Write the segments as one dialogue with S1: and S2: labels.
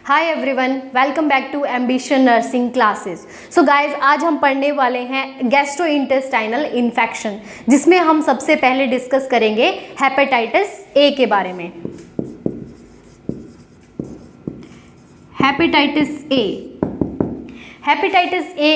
S1: Hi everyone, welcome back to Ambition Nursing Classes. So guys, आज हम पढ़ने वाले हैं गैस्ट्रोइंटेस्टाइनल इन्फेक्शन, जिसमें हम सबसे पहले डिस्कस करेंगे हेपेटाइटिस ए के बारे में। हेपेटाइटिस ए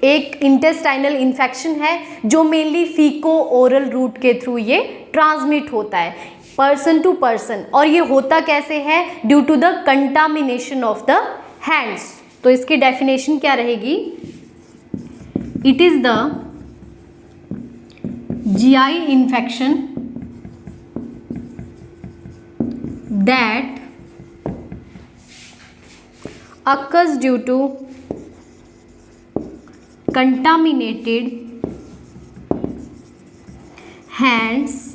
S1: एक इंटेस्टाइनल इन्फेक्शन है जो मेनली फीको ओरल रूट के थ्रू ये ट्रांसमिट होता है पर्सन टू पर्सन। और ये होता कैसे है? Due to the contamination of the hands. तो इसकी डेफिनेशन क्या रहेगी? It is the GI infection that occurs due to contaminated hands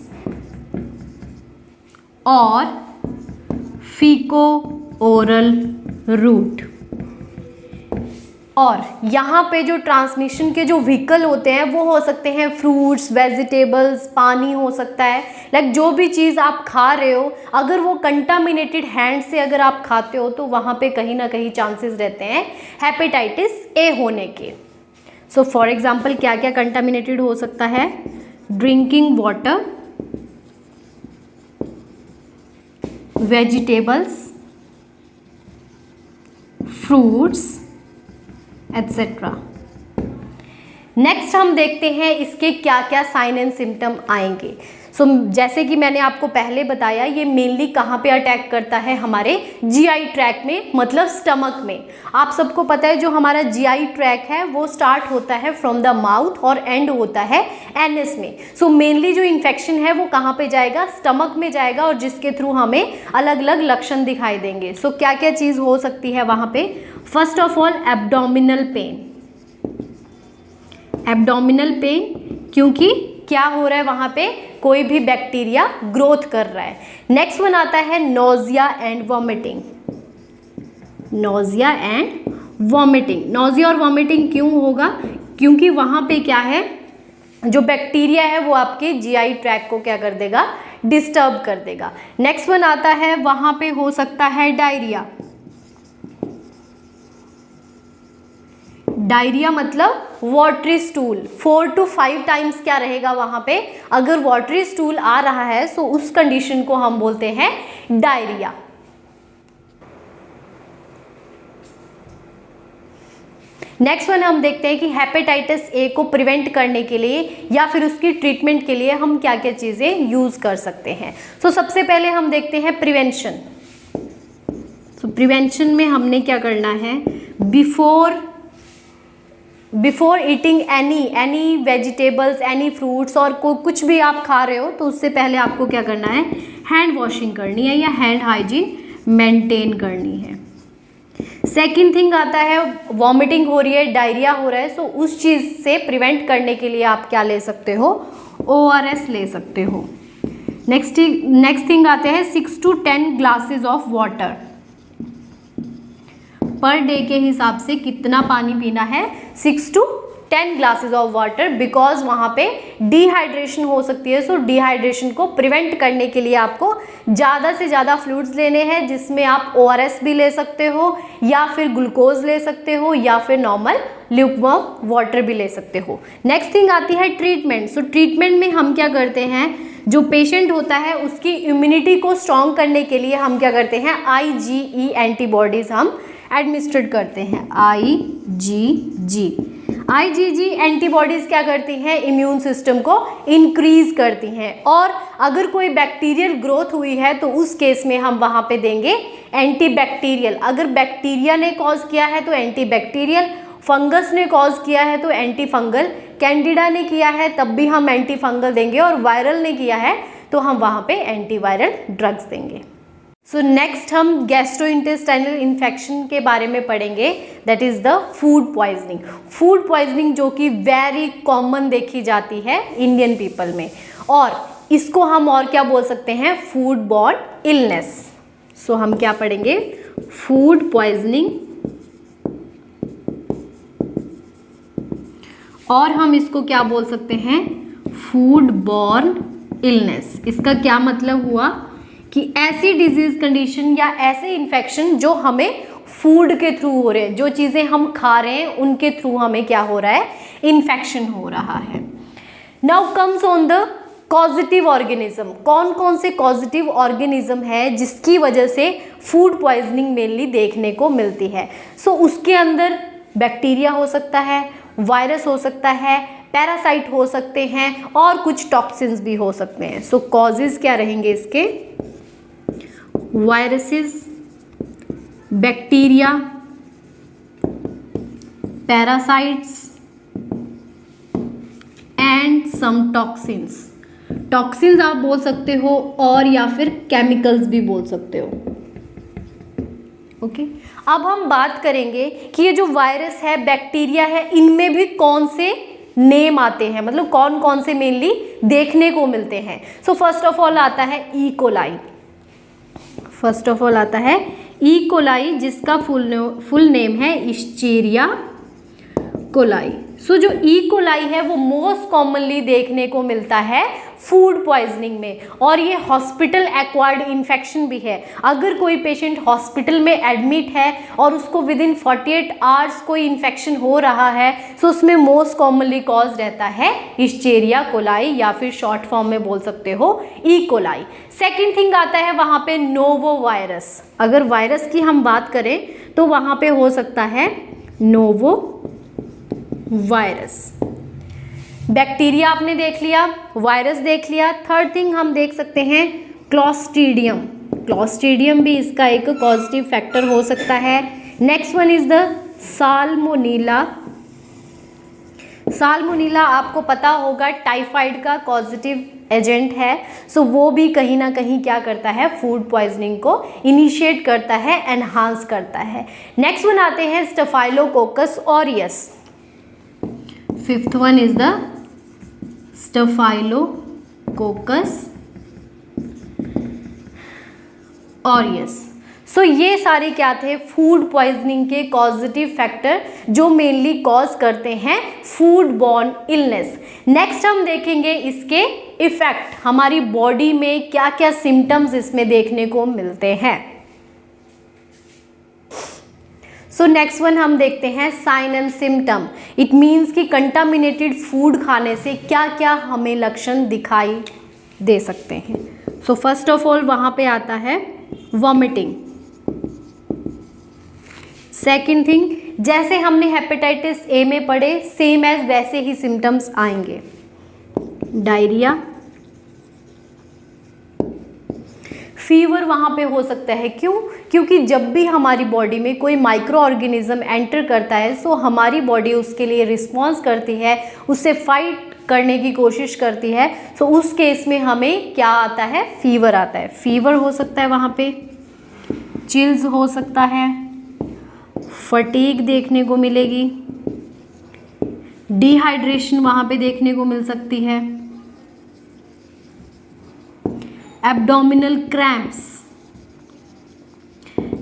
S1: और फीको ओरल रूट। और यहाँ पे जो ट्रांसमिशन के जो व्हीकल होते हैं वो हो सकते हैं फ्रूट्स, वेजिटेबल्स, पानी हो सकता है। लाइक जो भी चीज़ आप खा रहे हो, अगर वो कंटामिनेटेड हैंड से अगर आप खाते हो तो वहाँ पे कहीं ना कहीं चांसेस रहते हैं हेपेटाइटिस ए होने के। सो फॉर एग्जांपल क्या क्या कंटामिनेटेड हो सकता है? Drinking water, vegetables, fruits etcetera. Next हम देखते हैं इसके क्या क्या साइन एंड सिम्टम आएंगे। सो जैसे कि मैंने आपको पहले बताया, ये मेनली कहाँ पे अटैक करता है? हमारे जीआई ट्रैक में, मतलब स्टमक में। आप सबको पता है जो हमारा जीआई ट्रैक है वो स्टार्ट होता है फ्रॉम द माउथ और एंड होता है एनस में। सो मेनली जो इन्फेक्शन है वो कहाँ पे जाएगा? स्टमक में जाएगा, और जिसके थ्रू हमें अलग अलग लक्षण दिखाई देंगे। सो क्या क्या चीज़ हो सकती है वहाँ पे? First of all abdominal pain. Abdominal pain क्योंकि क्या हो रहा है वहाँ पे? कोई भी बैक्टीरिया ग्रोथ कर रहा है। नेक्स्ट वन आता है nausea and vomiting. Nausea and vomiting. Nausea और वॉमिटिंग क्यों होगा? क्योंकि वहाँ पे क्या है, जो बैक्टीरिया है वो आपके जीआई ट्रैक को क्या कर देगा? डिस्टर्ब कर देगा। नेक्स्ट वन आता है, वहाँ पे हो सकता है डायरिया। डायरिया मतलब वाटरी स्टूल। 4 to 5 टाइम्स क्या रहेगा वहाँ पे? अगर वाटरी स्टूल आ रहा है तो उस कंडीशन को हम बोलते हैं डायरिया। नेक्स्ट वन हम देखते हैं कि हेपेटाइटिस ए को प्रिवेंट करने के लिए या फिर उसकी ट्रीटमेंट के लिए हम क्या क्या चीज़ें यूज़ कर सकते हैं। तो सबसे पहले हम देखते हैं प्रिवेंशन। तो प्रिवेंशन में हमने क्या करना है? Before eating any vegetables, any fruits और कुछ भी आप खा रहे हो तो उससे पहले आपको क्या करना है? हैंड वॉशिंग करनी है या हैंड हाइजीन मेंटेन करनी है। सेकंड थिंग आता है, वॉमिटिंग हो रही है, डायरिया हो रहा है, सो उस चीज़ से प्रिवेंट करने के लिए आप क्या ले सकते हो? ORS ले सकते हो। नेक्स्ट थिंग आते हैं 6 to 10 glasses of water. Per day के हिसाब से कितना पानी पीना है? 6 to 10 glasses of water, because वहाँ पे डिहाइड्रेशन हो सकती है। सो डिहाइड्रेशन को प्रिवेंट करने के लिए आपको ज़्यादा से ज़्यादा फ्लूइड्स लेने हैं, जिसमें आप ORS भी ले सकते हो या फिर ग्लूकोज ले सकते हो या फिर नॉर्मल ल्यूकवार्म वाटर भी ले सकते हो। नेक्स्ट थिंग आती है ट्रीटमेंट। सो ट्रीटमेंट में हम क्या करते हैं? जो पेशेंट होता है उसकी इम्यूनिटी को स्ट्रॉन्ग करने के लिए हम क्या करते हैं? IgE एंटीबॉडीज़ हम एडमिनिस्ट्रेट करते हैं। IgG एंटीबॉडीज़ क्या करती हैं? इम्यून सिस्टम को इंक्रीज करती हैं। और अगर कोई बैक्टीरियल ग्रोथ हुई है तो उस केस में हम वहाँ पे देंगे एंटीबैक्टीरियल। अगर बैक्टीरिया ने कॉज किया है तो एंटीबैक्टीरियल, फंगस ने कॉज किया है तो एंटी फंगल, कैंडिडा ने किया है तब भी हम एंटी फंगल देंगे, और वायरल ने किया है तो हम वहाँ पे एंटीवायरल ड्रग्स देंगे। सो नेक्स्ट हम गैस्ट्रोइंटेस्टाइनल इन्फेक्शन के बारे में पढ़ेंगे, that is the food poisoning. Food poisoning जो कि वेरी कॉमन देखी जाती है इंडियन पीपल में, और इसको हम और क्या बोल सकते हैं? Food borne illness. सो हम क्या पढ़ेंगे? फूड पॉइजनिंग, और हम इसको क्या बोल सकते हैं? Food borne illness. इसका क्या मतलब हुआ कि ऐसी डिजीज कंडीशन या ऐसे इन्फेक्शन जो हमें फूड के थ्रू हो रहे हैं, जो चीज़ें हम खा रहे हैं उनके थ्रू हमें क्या हो रहा है, इन्फेक्शन हो रहा है। Now comes on the causative organism. कौन कौन से कॉजिटिव ऑर्गेनिज्म है जिसकी वजह से फूड पॉइजनिंग मेनली देखने को मिलती है। सो उसके अंदर बैक्टीरिया हो सकता है, वायरस हो सकता है, पैरासाइट हो सकते हैं और कुछ टॉक्सिन्स भी हो सकते हैं। सो कॉजेज क्या रहेंगे इसके, viruses, bacteria, parasites and some toxins. Toxins आप बोल सकते हो और या फिर केमिकल्स भी बोल सकते हो। ओके, अब हम बात करेंगे कि ये जो वायरस है, बैक्टीरिया है, इनमें भी कौन से नेम आते हैं, मतलब कौन कौन से मेनली देखने को मिलते हैं। सो फर्स्ट ऑफ ऑल आता है E coli. First of all आता है ई कोलाई, जिसका फुल नेम है इश्चेरिया कोलाई। सो जो ई कोलाई है वो मोस्ट कॉमनली देखने को मिलता है फूड पॉइजनिंग में, और ये हॉस्पिटल एक्वायर्ड इन्फेक्शन भी है। अगर कोई पेशेंट हॉस्पिटल में एडमिट है और उसको विद इन 48 आवर्स कोई इन्फेक्शन हो रहा है, सो उसमें मोस्ट कॉमनली कॉज रहता है इश्चेरिया कोलाई, या फिर शॉर्ट फॉर्म में बोल सकते हो ई कोलाई। सेकेंड थिंग आता है वहाँ पे नोवो वायरस। अगर वायरस की हम बात करें तो वहाँ पे हो सकता है नोवो वायरस। बैक्टीरिया आपने देख लिया, वायरस देख लिया। थर्ड थिंग हम देख सकते हैं क्लॉस्ट्रीडियम। क्लॉस्ट्रीडियम भी इसका एक पॉजिटिव फैक्टर हो सकता है। Next one is the salmonella. Salmonella आपको पता होगा टाइफाइड का पॉजिटिव एजेंट है। सो वो भी कहीं ना कहीं क्या करता है, फूड पॉइजनिंग को इनिशिएट करता है, एनहांस करता है। नेक्स्ट वन आते हैं staphylococcus aureus. Fifth one is the staphylococcus aureus. So ये सारे क्या थे, फूड पॉइजनिंग के कॉजिटिव फैक्टर जो मेनली कॉज करते हैं फूड बॉर्न इलनेस। नेक्स्ट हम देखेंगे इसके इफेक्ट, हमारी बॉडी में क्या क्या सिम्टम्स इसमें देखने को मिलते हैं। सो नेक्स्ट वन हम देखते हैं sign and symptom. It means कि कंटामिनेटेड फूड खाने से क्या क्या हमें लक्षण दिखाई दे सकते हैं। सो फर्स्ट ऑफ ऑल वहाँ पे आता है वॉमिटिंग। सेकेंड थिंग, जैसे हमने हेपेटाइटिस ए में पढ़े सेम एज वैसे ही सिम्टम्स आएंगे, डायरिया, फीवर वहाँ पे हो सकता है। क्यों? क्योंकि जब भी हमारी बॉडी में कोई माइक्रो ऑर्गेनिज्म एंटर करता है सो हमारी बॉडी उसके लिए रिस्पॉन्स करती है, उससे फाइट करने की कोशिश करती है। सो उस केस में हमें क्या आता है, फीवर आता है। फीवर हो सकता है वहाँ पे, चिल्स हो सकता है, फटीग देखने को मिलेगी, डिहाइड्रेशन वहाँ पे देखने को मिल सकती है, एब्डोमिनल क्रैम्प्स।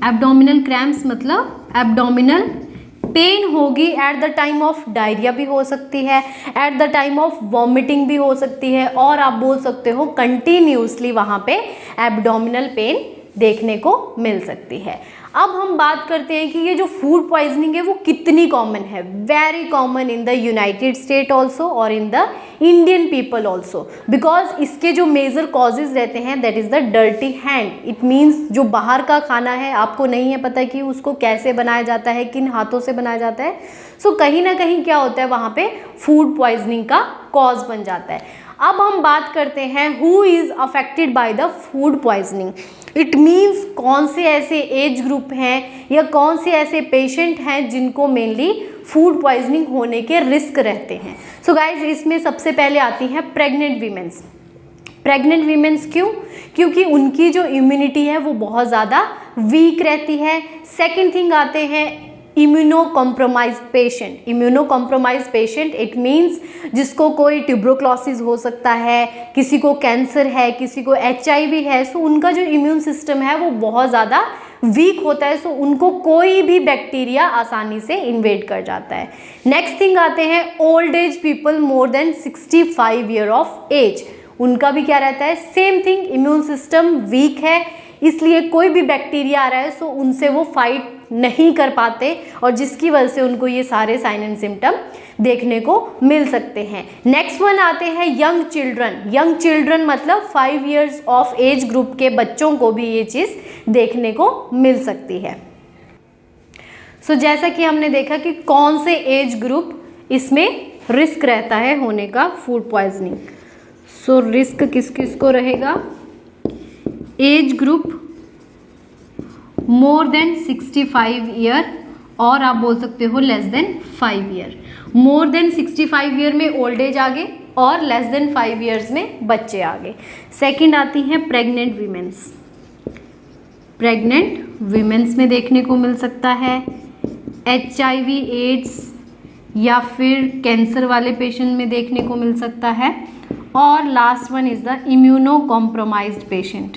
S1: एब्डोमिनल क्रैम्प्स मतलब एब्डोमिनल पेन होगी। At the time of diarrhoea भी हो सकती है, at the time of vomiting भी हो सकती है, और आप बोल सकते हो कंटिन्यूसली वहाँ पे एब्डोमिनल पेन देखने को मिल सकती है। अब हम बात करते हैं कि ये जो फूड पॉइजनिंग है वो कितनी कॉमन है। Very common in the United State also और in the Indian people also, because इसके जो मेजर कॉजेज रहते हैं that is the dirty hand. It means जो बाहर का खाना है आपको नहीं है पता कि उसको कैसे बनाया जाता है, किन हाथों से बनाया जाता है। सो कहीं ना कहीं क्या होता है वहाँ पे फूड पॉइजनिंग का कॉज बन जाता है। अब हम बात करते हैं who is affected by the food poisoning. It means कौन से ऐसे एज ग्रुप हैं या कौन से ऐसे पेशेंट हैं जिनको मेनली फूड पॉइजनिंग होने के रिस्क रहते हैं। सो गाइज इसमें सबसे पहले आती हैं प्रेग्नेंट वीमेंस। प्रेग्नेंट वीमेंस क्यों? क्योंकि उनकी जो इम्यूनिटी है वो बहुत ज़्यादा वीक रहती है। सेकेंड थिंग आते हैं immuno compromise patient. Immuno compromise patient it means जिसको कोई ट्यूबरोक्लोसिस हो सकता है, किसी को कैंसर है, किसी को HIV है। सो उनका जो इम्यून सिस्टम है वो बहुत ज़्यादा वीक होता है। सो उनको कोई भी बैक्टीरिया आसानी से इन्वेड कर जाता है। नेक्स्ट थिंग आते हैं old age people more than 65 year of age. उनका भी क्या रहता है, same thing, immune system weak है, इसलिए कोई भी बैक्टीरिया आ रहा है सो उनसे वो फाइट नहीं कर पाते और जिसकी वजह से उनको ये सारे साइन एंड सिम्टम देखने को मिल सकते हैं। नेक्स्ट वन आते हैं यंग चिल्ड्रन। यंग चिल्ड्रन मतलब 5 इयर्स ऑफ एज ग्रुप के बच्चों को भी ये चीज़ देखने को मिल सकती है। सो जैसा कि हमने देखा कि कौन से एज ग्रुप इसमें रिस्क रहता है होने का फूड पॉइजनिंग। सो रिस्क किस किस को रहेगा, एज ग्रुप मोर देन 65 ईयर और आप बोल सकते हो लेस देन 5 ईयर। मोर देन 65 ईयर में ओल्ड एज आगे और लेस देन 5 ईयर्स में बच्चे आगे। सेकंड आती हैं प्रेग्नेंट वीमेंस। प्रेग्नेंट वीमेंस में देखने को मिल सकता है HIV एड्स या फिर कैंसर वाले पेशेंट में देखने को मिल सकता है। और last one is the immunocompromised patient.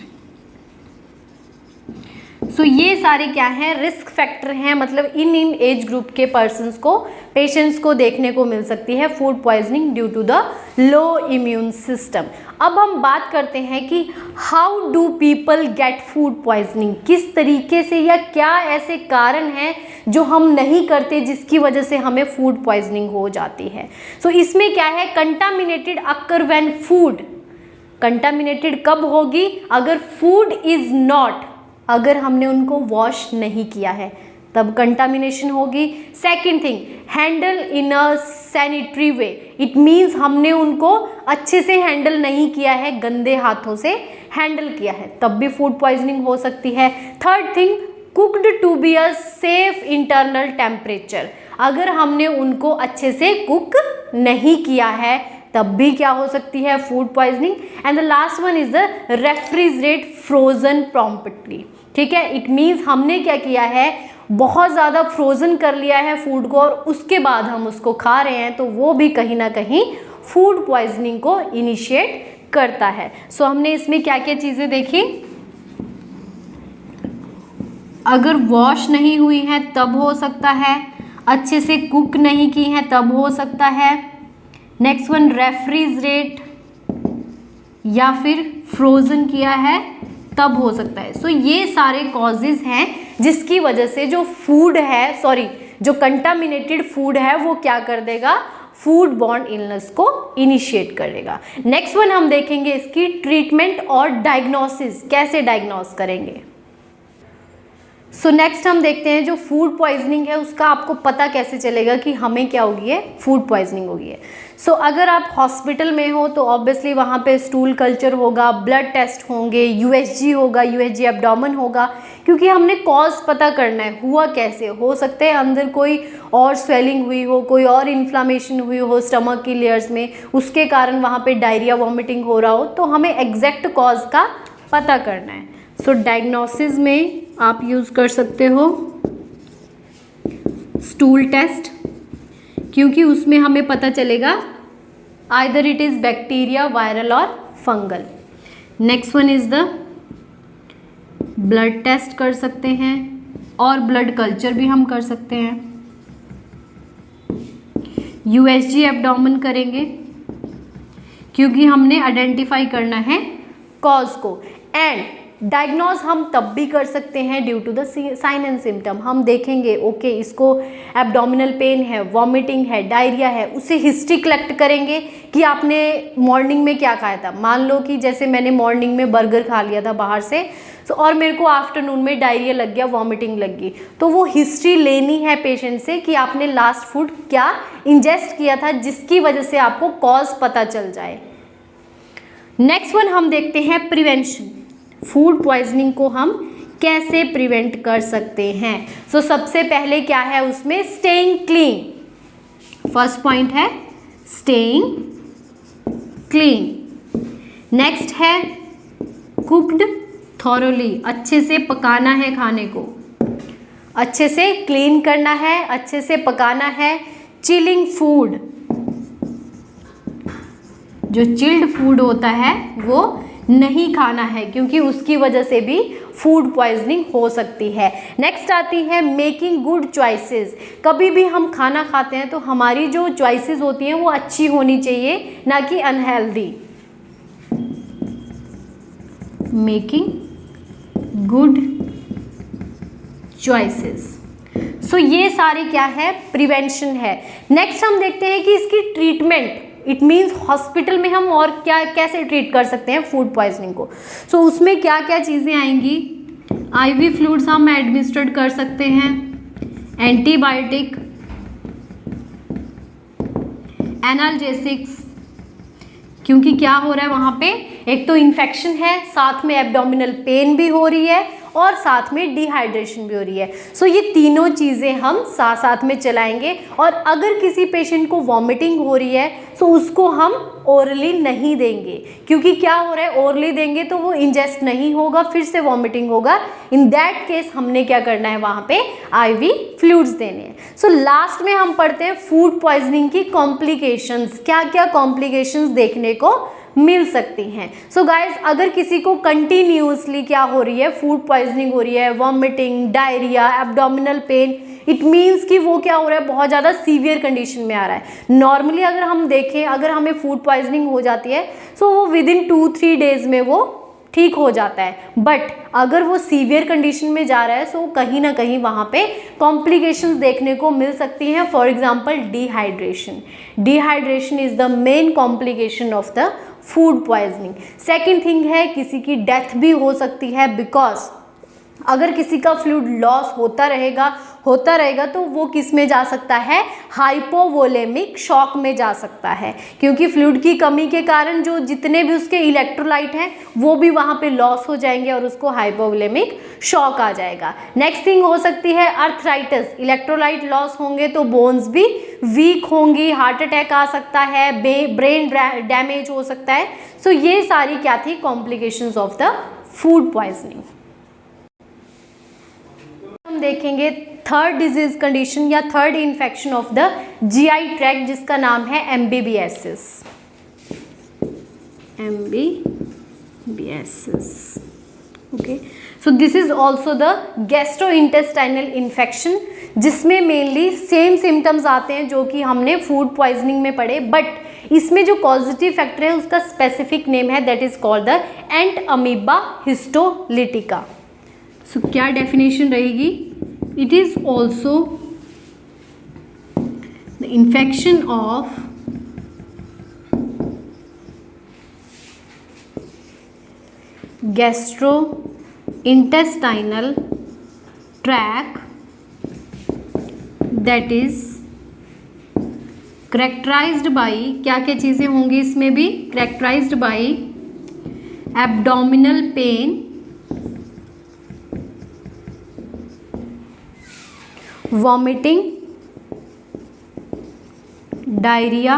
S1: So ये सारे क्या हैं, रिस्क फैक्टर हैं, मतलब इन एज ग्रुप के पर्सन्स को, पेशेंट्स को देखने को मिल सकती है food poisoning due to the low immune system. अब हम बात करते हैं कि how do people get food poisoning, किस तरीके से या क्या ऐसे कारण हैं जो हम नहीं करते जिसकी वजह से हमें फूड पॉइजनिंग हो जाती है। सो इसमें क्या है, contaminated occur when food, contaminated कब होगी, अगर फूड इज नॉट, अगर हमने उनको वॉश नहीं किया है तब कंटामिनेशन होगी। Second thing, handle in a sanitary way, it means हमने उनको अच्छे से हैंडल नहीं किया है, गंदे हाथों से हैंडल किया है, तब भी फूड पॉइजनिंग हो सकती है। Third thing, cooked to be a safe internal temperature, अगर हमने उनको अच्छे से कुक नहीं किया है तब भी क्या हो सकती है, food poisoning. And the last one is the refrigerate frozen promptly, ठीक है, इट मीन्स हमने क्या किया है, बहुत ज़्यादा फ्रोज़न कर लिया है फूड को और उसके बाद हम उसको खा रहे हैं, तो वो भी कहीं ना कहीं फूड पॉइजनिंग को इनिशिएट करता है। सो हमने इसमें क्या क्या चीज़ें देखी, अगर वॉश नहीं हुई है तब हो सकता है, अच्छे से कुक नहीं की है तब हो सकता है, नेक्स्ट वन रेफ्रिजरेट या फिर फ्रोज़न किया है तब हो सकता है। सो ये सारे कॉजेज हैं जिसकी वजह से जो फूड है, जो कंटामिनेटेड फूड है वो क्या कर देगा, फूड बॉर्न इलनेस को इनिशिएट करेगा। नेक्स्ट वन हम देखेंगे इसकी ट्रीटमेंट और डायग्नोसिस, कैसे डायग्नोस करेंगे। सो नेक्स्ट हम देखते हैं जो फूड पॉइजनिंग है उसका आपको पता कैसे चलेगा कि हमें क्या होगी है, फूड पॉइजनिंग होगी है। सो अगर आप हॉस्पिटल में हो तो ऑब्वियसली वहाँ पे स्टूल कल्चर होगा, ब्लड टेस्ट होंगे, USG होगा, USG एब्डोमेन होगा, क्योंकि हमने कॉज पता करना है, हुआ कैसे, हो सकते हैं अंदर कोई और स्वेलिंग हुई हो, कोई और इन्फ्लामेशन हुई हो स्टमक की लेयर्स में, उसके कारण वहाँ पे डायरिया वॉमिटिंग हो रहा हो, तो हमें एग्जैक्ट कॉज का पता करना है। सो डायग्नोसिस में आप यूज़ कर सकते हो स्टूल टेस्ट, क्योंकि उसमें हमें पता चलेगा either it is bacteria, viral और fungal. Next one is the blood test कर सकते हैं और ब्लड कल्चर भी हम कर सकते हैं। USG एब्डोमेन करेंगे क्योंकि हमने आइडेंटिफाई करना है कॉज को। एंड डायग्नोज हम तब भी कर सकते हैं due to the sign and symptom. हम देखेंगे ओके इसको एब्डोमिनल पेन है, वॉमिटिंग है, डायरिया है, उससे हिस्ट्री कलेक्ट करेंगे कि आपने मॉर्निंग में क्या खाया था। मान लो कि जैसे मैंने मॉर्निंग में बर्गर खा लिया था बाहर से, और मेरे को आफ्टरनून में डायरिया लग गया, वॉमिटिंग लग गई, तो वो हिस्ट्री लेनी है पेशेंट से कि आपने लास्ट फूड क्या इंजेस्ट किया था जिसकी वजह से आपको कॉज पता चल जाए। नेक्स्ट वन हम देखते हैं प्रिवेंशन, फूड पॉइजनिंग को हम कैसे प्रिवेंट कर सकते हैं। सो सबसे पहले क्या है उसमें, स्टेइंग क्लीन, फर्स्ट पॉइंट है स्टेइंग क्लीन। नेक्स्ट है कुक्ड थॉरोली, अच्छे से पकाना है खाने को, अच्छे से क्लीन करना है, अच्छे से पकाना है। चिलिंग फूड, जो चिल्ड फूड होता है वो नहीं खाना है क्योंकि उसकी वजह से भी फूड पॉइजनिंग हो सकती है। नेक्स्ट आती है मेकिंग गुड चॉइसेस। कभी भी हम खाना खाते हैं तो हमारी जो चॉइसेस होती हैं वो अच्छी होनी चाहिए, ना कि unhealthy. Making good choices. So ये सारे क्या है, प्रिवेंशन है। नेक्स्ट हम देखते हैं कि इसकी ट्रीटमेंट, इट मीन्स हॉस्पिटल में हम और क्या कैसे ट्रीट कर सकते हैं फूड पॉइजनिंग को। सो उसमें क्या क्या चीज़ें आएंगी, आईवी फ्लूइड्स हम एडमिनिस्ट्रेट कर सकते हैं, एंटीबायोटिक, एनाल्जेसिक्स, क्योंकि क्या हो रहा है वहाँ पे, एक तो इन्फेक्शन है, साथ में एब्डोमिनल पेन भी हो रही है और साथ में डिहाइड्रेशन भी हो रही है। सो ये तीनों चीज़ें हम साथ साथ में चलाएंगे। और अगर किसी पेशेंट को वॉमिटिंग हो रही है तो उसको हम ओरली नहीं देंगे, क्योंकि क्या हो रहा है, ओरली देंगे तो वो इंजेस्ट नहीं होगा, फिर से वॉमिटिंग होगा। इन दैट केस हमने क्या करना है, वहाँ पे आईवी फ्लूइड्स देने हैं। सो लास्ट में हम पढ़ते हैं फूड पॉइजनिंग की कॉम्प्लिकेशंस, क्या क्या कॉम्प्लिकेशंस देखने को मिल सकती हैं। सो गाइज, अगर किसी को कंटिन्यूसली क्या हो रही है, फूड पॉइजनिंग हो रही है, vomiting, diarrhoea, abdominal pain, it means कि वो क्या हो रहा है, बहुत ज़्यादा सीवियर कंडीशन में आ रहा है। नॉर्मली अगर हम देखें, अगर हमें फूड पॉइजनिंग हो जाती है सो वो विदिन 2-3 डेज में वो ठीक हो जाता है। बट अगर वो सीवियर कंडीशन में जा रहा है सो कहीं ना कहीं वहाँ पे कॉम्प्लिकेशंस देखने को मिल सकती हैं। For example dehydration, dehydration is the main complication of the food poisoning. Second thing है, किसी की डेथ भी हो सकती है, बिकॉज अगर किसी का फ्लूइड लॉस होता रहेगा तो वो किस में जा सकता है, हाइपोवोलेमिक शॉक में जा सकता है, क्योंकि फ्लूइड की कमी के कारण जो जितने भी उसके इलेक्ट्रोलाइट हैं वो भी वहाँ पे लॉस हो जाएंगे और उसको हाइपोवोलेमिक शॉक आ जाएगा। नेक्स्ट थिंग हो सकती है अर्थराइटिस, इलेक्ट्रोलाइट लॉस होंगे तो बोन्स भी वीक होंगी, हार्ट अटैक आ सकता है, ब्रेन डैमेज हो सकता है। सो ये सारी क्या थी, complications of the food poisoning. हम देखेंगे थर्ड डिजीज कंडीशन या third infection of the GI tract, जिसका नाम है amoebiasis. Okay, so this is also the gastrointestinal infection, जिसमें मेनली सेम सिम्टम्स आते हैं जो कि हमने फूड पॉइजनिंग में पढ़े, बट इसमें जो कॉजेटिव फैक्टर है उसका स्पेसिफिक नेम है, that is called the entamoeba histolytica. So क्या डेफिनेशन रहेगी, it is also the infection of gastrointestinal tract that is characterized by, क्या क्या चीज़ें होंगी इसमें भी, characterized by abdominal pain, vomiting, diarrhea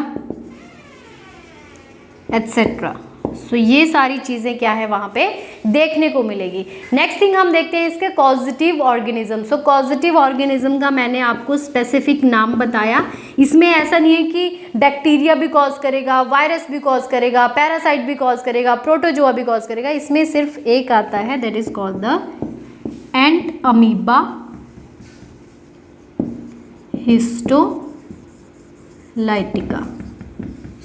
S1: etc. सो ये सारी चीज़ें क्या है वहाँ पे देखने को मिलेगी। नेक्स्ट थिंग हम देखते हैं इसके कॉजेटिव ऑर्गेनिज्म। सो कॉजेटिव ऑर्गेनिज्म का मैंने आपको स्पेसिफिक नाम बताया। इसमें ऐसा नहीं है कि बैक्टीरिया भी कॉज करेगा, वायरस भी कॉज करेगा, पैरासाइट भी कॉज करेगा, प्रोटोजोआ भी कॉज करेगा। इसमें सिर्फ एक आता है, that is called the entamoeba histolytica.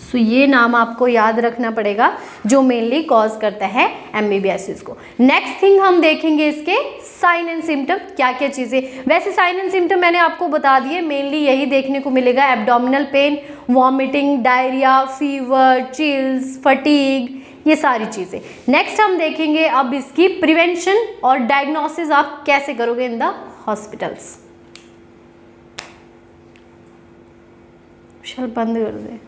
S1: So ये नाम आपको याद रखना पड़ेगा जो मेनली कॉज करता है एमबीबीएसिस को। नेक्स्ट थिंग हम देखेंगे इसके साइन एंड सिम्टम, क्या क्या चीज़ें। वैसे साइन एंड सिम्टम मैंने आपको बता दिए, मेनली यही देखने को मिलेगा, abdominal pain, vomiting, diarrhoea, fever, chills, fatigue, ये सारी चीज़ें। नेक्स्ट हम देखेंगे अब इसकी प्रिवेंशन और डायग्नोसिस आप कैसे करोगे इन द हॉस्पिटल्स। चल बंद कर दे।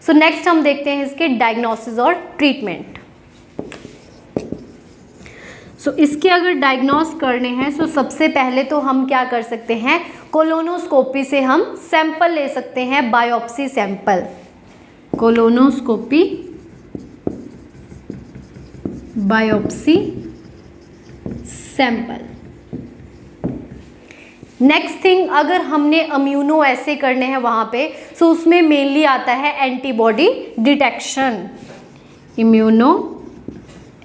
S1: सो नेक्स्ट हम देखते हैं इसके डायग्नोसिस और ट्रीटमेंट। सो इसके अगर डायग्नोस करने हैं सो सबसे पहले तो हम क्या कर सकते हैं, कोलोनोस्कोपी से हम सैंपल ले सकते हैं, biopsy sample, colonoscopy biopsy sample. Next thing, अगर हमने इम्यूनो ऐसे करने हैं वहाँ पे सो उसमें मेनली आता है एंटीबॉडी डिटेक्शन, इम्यूनो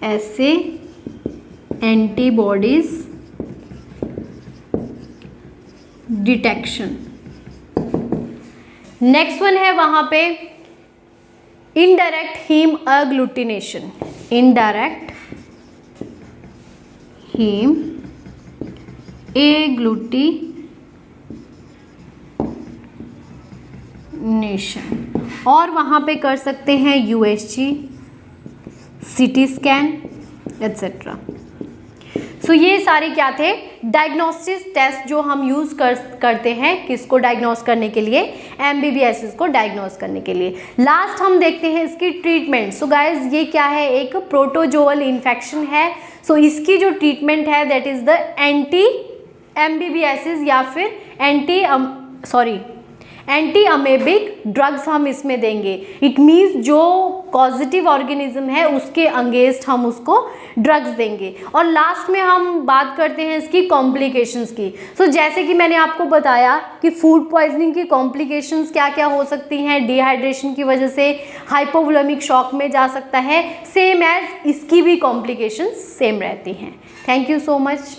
S1: ऐसे एंटीबॉडीज डिटेक्शन। नेक्स्ट वन है वहाँ पे indirect haemagglutination, indirect haemagglutination, और वहाँ पे कर सकते हैं USG, CT scan etcetera. So ये सारे क्या थे, डायग्नोस्टिक टेस्ट जो हम यूज़ करते हैं किसको डायग्नोस करने के लिए, एमबीबीएस को डायग्नोस करने के लिए। लास्ट हम देखते हैं इसकी ट्रीटमेंट। सो गाइज ये क्या है, एक प्रोटोजोअल इन्फेक्शन है। सो इसकी जो ट्रीटमेंट है that is the anti MBBS या फिर एंटी अमेबिक ड्रग्स हम इसमें देंगे। इट मीन्स जो पॉजिटिव ऑर्गेनिज्म है उसके अगेंस्ट हम उसको ड्रग्स देंगे। और लास्ट में हम बात करते हैं इसकी कॉम्प्लिकेशंस की। सो जैसे कि मैंने आपको बताया कि फूड पॉइजनिंग की कॉम्प्लिकेशंस क्या क्या हो सकती हैं, डिहाइड्रेशन की वजह से हाइपोवोलेमिक शॉक में जा सकता है, सेम एज इसकी भी कॉम्प्लिकेशंस सेम रहती हैं। Thank you so much.